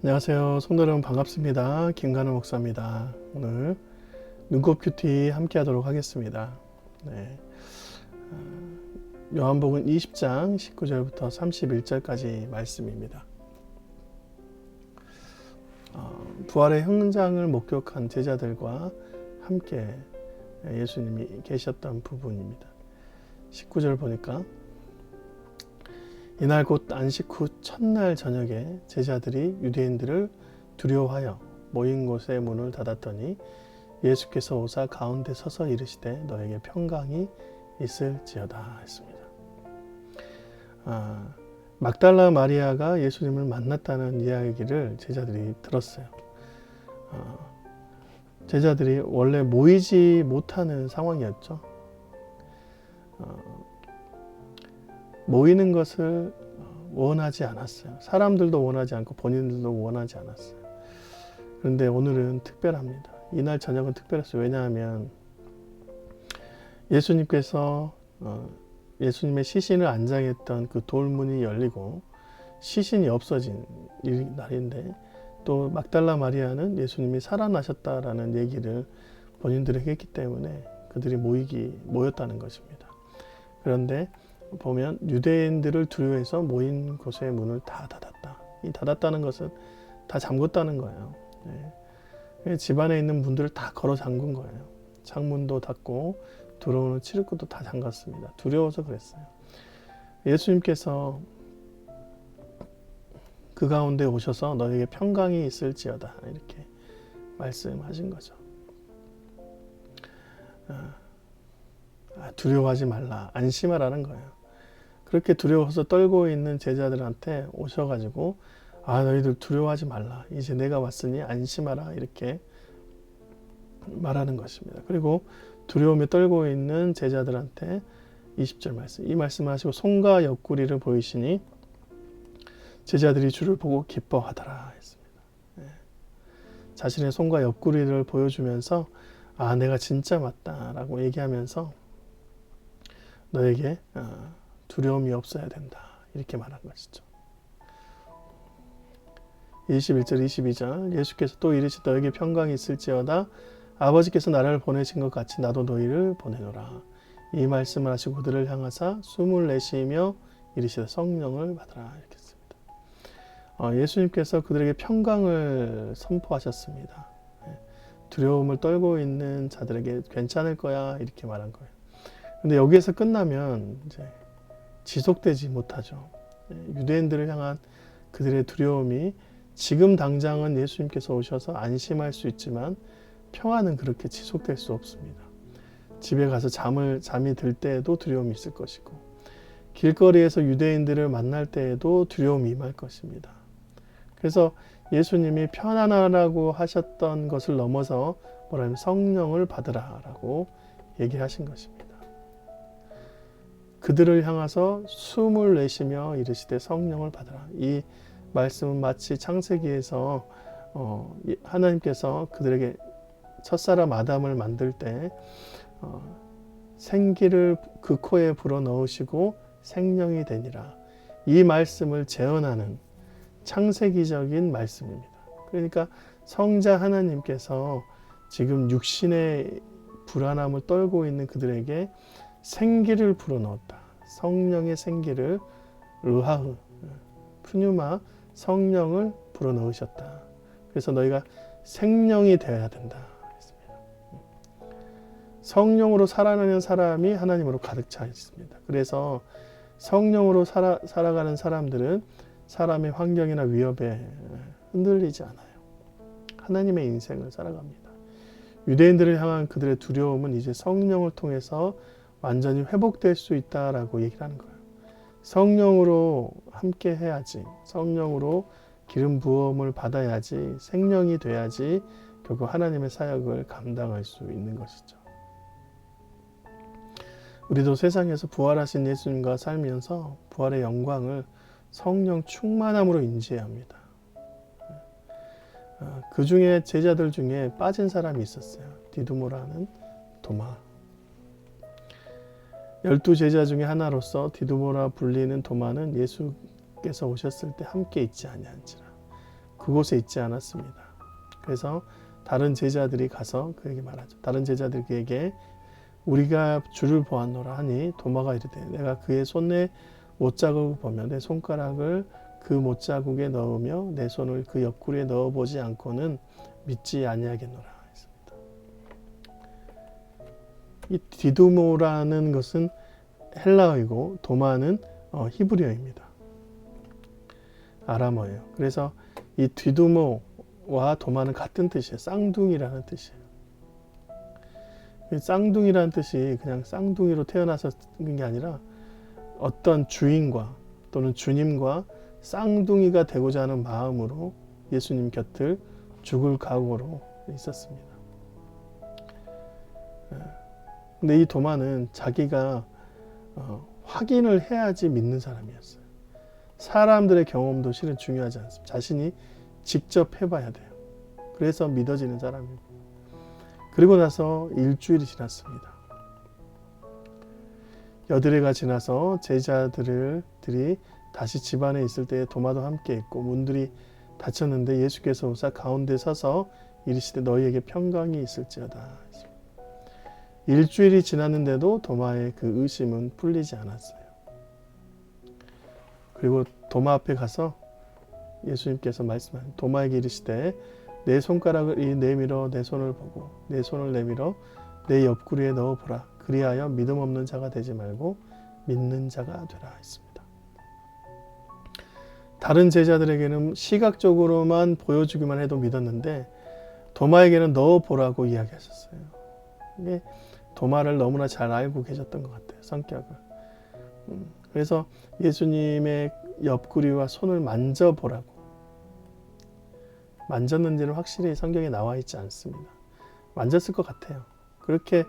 안녕하세요. 성도 여러분 반갑습니다. 김관우 목사입니다. 오늘 눈꽃 큐티 함께 하도록 하겠습니다. 네. 요한복음 20장 19절부터 31절까지 말씀입니다. 부활의 현장을 목격한 제자들과 함께 예수님이 계셨던 부분입니다. 19절 보니까 이날 곧 안식 후 첫날 저녁에 제자들이 유대인들을 두려워하여 모인 곳의 문을 닫았더니 예수께서 오사 가운데 서서 이르시되 너에게 평강이 있을지어다 했습니다. 막달라 마리아가 예수님을 만났다는 이야기를 제자들이 들었어요. 제자들이 원래 모이지 못하는 상황이었죠. 모이는 것을 원하지 않았어요. 사람들도 원하지 않고 본인들도 원하지 않았어요. 그런데 오늘은 특별합니다. 이날 저녁은 특별했어요. 왜냐하면 예수님께서 예수님의 시신을 안장했던 그 돌문이 열리고 시신이 없어진 날인데 또 막달라 마리아는 예수님이 살아나셨다라는 얘기를 본인들에게 했기 때문에 그들이 모였다는 것입니다. 그런데 보면 유대인들을 두려워해서 모인 곳의 문을 다 닫았다. 이 닫았다는 것은 다 잠궜다는 거예요. 네. 집안에 있는 문들을 다 걸어 잠근 거예요. 창문도 닫고 들어오는 출입구도 다 잠갔습니다. 두려워서 그랬어요. 예수님께서 그 가운데 오셔서 너에게 평강이 있을지어다 이렇게 말씀하신 거죠. 두려워하지 말라, 안심하라는 거예요. 그렇게 두려워서 떨고 있는 제자들한테 오셔가지고 너희들 두려워하지 말라, 이제 내가 왔으니 안심하라 이렇게 말하는 것입니다. 그리고 두려움에 떨고 있는 제자들한테 20절 말씀, 이 말씀을 하시고 손과 옆구리를 보이시니 제자들이 주를 보고 기뻐하더라 했습니다. 자신의 손과 옆구리를 보여주면서 내가 진짜 맞다라고 얘기하면서 너에게 두려움이 없어야 된다 이렇게 말한 것이죠. 21절 22절 예수께서 또 이르시 너에게 평강이 있을지어다 아버지께서 나를 보내신 것 같이 나도 너희를 보내노라. 이 말씀을 하시고 그들을 향하사 숨을 내쉬며 이르시되 성령을 받으라 이렇게 했습니다. 예수님께서 그들에게 평강을 선포하셨습니다. 두려움을 떨고 있는 자들에게 괜찮을 거야 이렇게 말한 거예요. 근데 여기에서 끝나면 이제 지속되지 못하죠. 유대인들을 향한 그들의 두려움이 지금 당장은 예수님께서 오셔서 안심할 수 있지만 평화는 그렇게 지속될 수 없습니다. 집에 가서 잠이 들 때에도 두려움이 있을 것이고 길거리에서 유대인들을 만날 때에도 두려움이 임할 것입니다. 그래서 예수님이 편안하라고 하셨던 것을 넘어서 뭐라면 성령을 받으라라고 얘기하신 것입니다. 그들을 향해서 숨을 내쉬며 이르시되 성령을 받으라. 이 말씀은 마치 창세기에서 하나님께서 그들에게 첫사람 아담을 만들 때 생기를 그 코에 불어넣으시고 생명이 되니라. 이 말씀을 재현하는 창세기적인 말씀입니다. 그러니까 성자 하나님께서 지금 육신의 불안함을 떨고 있는 그들에게 생기를 불어넣었다. 성령의 생기를 르하흐, 푸뉴마, 성령을 불어넣으셨다. 그래서 너희가 생명이 되어야 된다. 성령으로 살아가는 사람이 하나님으로 가득 차 있습니다. 그래서 성령으로 살아가는 사람들은 사람의 환경이나 위협에 흔들리지 않아요. 하나님의 인생을 살아갑니다. 유대인들을 향한 그들의 두려움은 이제 성령을 통해서 완전히 회복될 수 있다라고 얘기를 하는 거예요. 성령으로 함께 해야지, 성령으로 기름 부음을 받아야지, 생명이 돼야지 결국 하나님의 사역을 감당할 수 있는 것이죠. 우리도 세상에서 부활하신 예수님과 살면서 부활의 영광을 성령 충만함으로 인지해야 합니다. 그 중에 제자들 중에 빠진 사람이 있었어요. 디두모라는 도마. 12제자 중에 하나로서 디두모라 불리는 도마는 예수께서 오셨을 때 함께 있지 아니한지라. 그 그곳에 있지 않았습니다. 그래서 다른 제자들이 가서 그에게 말하죠. 다른 제자들이 그에게 우리가 주를 보았노라 하니 도마가 이르되 내가 그의 손에 못자국을 보며 내 손가락을 그 못자국에 넣으며 내 손을 그 옆구리에 넣어보지 않고는 믿지 아니하겠노라 했습니다. 이 디두모라는 것은 헬라어이고 도마는 히브리어입니다. 아람어예요. 그래서 이 디두모와 도마는 같은 뜻이에요. 쌍둥이라는 뜻이에요. 쌍둥이라는 뜻이 그냥 쌍둥이로 태어나서 쓴 게 아니라 어떤 주인과 또는 주님과 쌍둥이가 되고자 하는 마음으로 예수님 곁을 죽을 각오로 있었습니다. 근데 이 도마는 자기가 확인을 해야지 믿는 사람이었어요. 사람들의 경험도 실은 중요하지 않습니다. 자신이 직접 해봐야 돼요. 그래서 믿어지는 사람이고. 그리고 나서 일주일이 지났습니다. 여드레가 지나서 제자들이 다시 집안에 있을 때 도마도 함께 있고 문들이 닫혔는데 예수께서 오사 가운데 서서 이르시되 너희에게 평강이 있을지어다. 일주일이 지났는데도 도마의 그 의심은 풀리지 않았어요. 그리고 도마 앞에 가서 예수님께서 말씀하신 도마에게 이르시되 내 손가락을 내밀어 내 손을 보고 내 손을 내밀어 내 옆구리에 넣어보라. 그리하여 믿음 없는 자가 되지 말고 믿는 자가 되라 했습니다. 다른 제자들에게는 시각적으로만 보여주기만 해도 믿었는데 도마에게는 넣어보라고 이야기하셨어요. 이게 도마를 너무나 잘 알고 계셨던 것 같아요. 성격을. 그래서 예수님의 옆구리와 손을 만져보라고. 만졌는지는 확실히 성경에 나와 있지 않습니다. 만졌을 것 같아요. 그렇게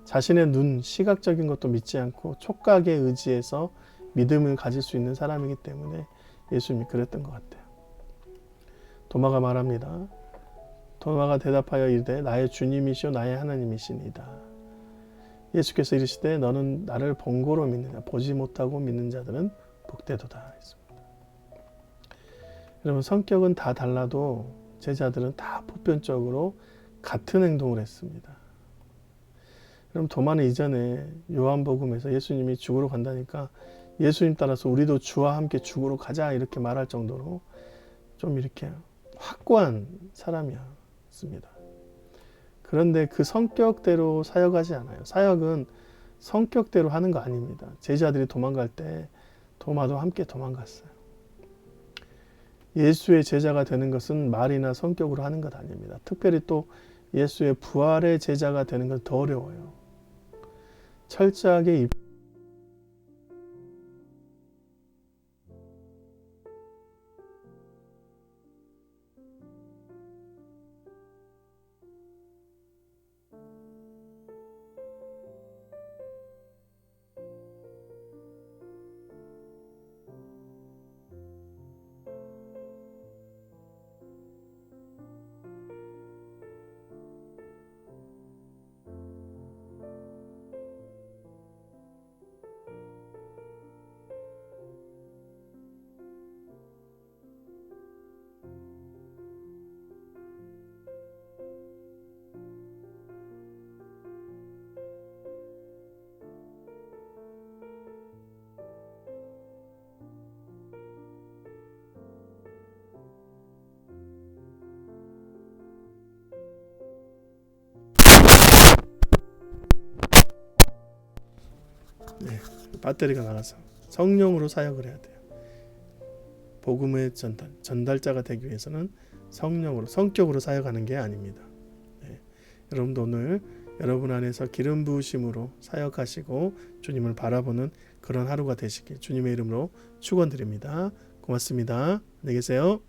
자신의 눈, 시각적인 것도 믿지 않고 촉각에 의지해서 믿음을 가질 수 있는 사람이기 때문에 예수님이 그랬던 것 같아요. 도마가 말합니다. 도마가 대답하여 이르되 나의 주님이시오 나의 하나님이시니이다. 예수께서 이르시되 너는 나를 본고로 믿느냐 보지 못하고 믿는 자들은 복되도다 했습니다. 여러분 성격은 다 달라도 제자들은 다 보편적으로 같은 행동을 했습니다. 그럼 도마는 이전에 요한복음에서 예수님이 죽으러 간다니까 예수님 따라서 우리도 주와 함께 죽으러 가자 이렇게 말할 정도로 좀 이렇게 확고한 사람이었습니다. 그런데 그 성격대로 사역하지 않아요. 사역은 성격대로 하는 거 아닙니다. 제자들이 도망갈 때 도마도 함께 도망갔어요. 예수의 제자가 되는 것은 말이나 성격으로 하는 것 아닙니다. 특별히 또 예수의 부활의 제자가 되는 건 더 어려워요. 철저하게 배터리가 나가서 성령으로 사역을 해야 돼요. 복음의 전달자가 되기 위해서는 성령으로, 성격으로 사역하는 게 아닙니다. 여러분도 오늘 여러분 안에서 기름 부으심으로 사역하시고 주님을 바라보는 그런 하루가 되시길 주님의 이름으로 축원드립니다. 고맙습니다. 안녕히 계세요.